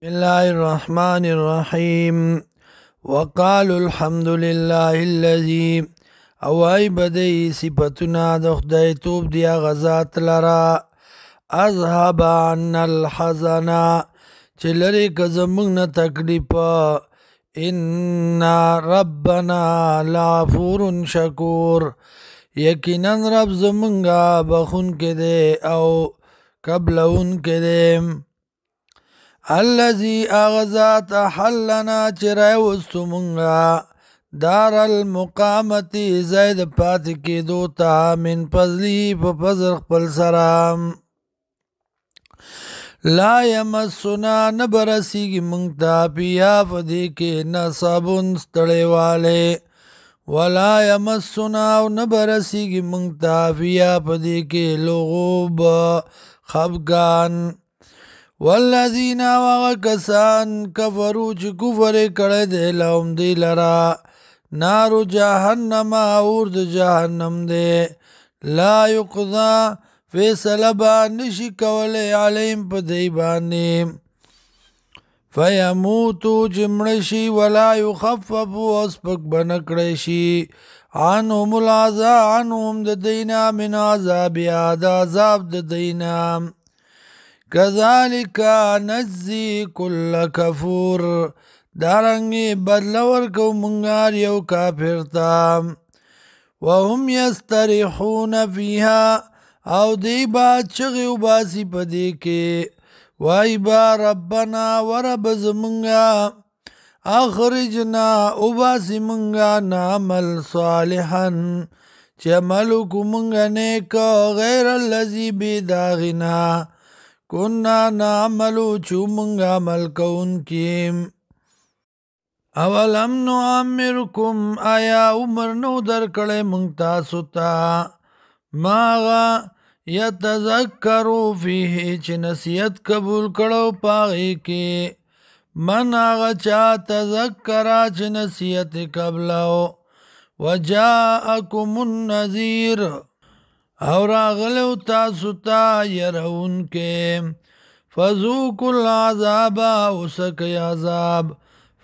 بسم الله الرحمن الرحيم وقالوا الحمد لله الذي اوای بدی صفتنا د خدای توب دیا غزات لرا اذهب عنا الحزن چلری کزمون تکلیف ان ربنا لغفور شکور یقینا رب زمونگا بخون کده او قبلون کده الذي اغزات حلنا چرای وستمونگا دار المقامتی زید پات کی دوتا من فضلی پا فضل خپل سرام لا یمسنا نبرسیگی منگتا پیا فدی کے نصابن ستڑے والے ولا یمسنا نبرسیگی منگتا پیا فدی کے لغوب خفگان والذین وغکسان کفرو چی کفر کڑی دے لهم دی لرا نارو جہنم اور د جہنم دے لا یقضا فیصل بانشی کولی علیم پا دی بانی فیموتو جمڑشی ولا یخففو اسپک بنکڑشی عنهم العذاب عنهم د دینا من عذاب یاد عذاب د دینا کذالک نجزی کل کفور دارنگی بدلور کو منگار یو کافر تا وهم یستریحون فیها او دی با چغی و باسی پدی کے وائی با ربنا ورب زمنگا اخرجنا او باسی منگا نعمل صالحا چی عملو کو منگا نیکا غیر اللذی بیداغنا کننا نعملو چو منگا عمل کون کیم اولم نعمرکم آیا عمر نو در کڑے منگتا ستا ماغا یتذکرو فیه چی نصیحت قبول کڑو پاغی کے من آغا چا تذکرا چی نصیحت قبلو وجاءکم النذیر اور آغلو تاسو تا یرون کے فذوق العذاب اسکی عذاب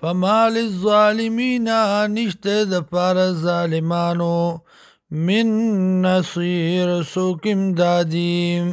فما للظالمین نشت دپار ظالمانو من نصیر سوکم دادیم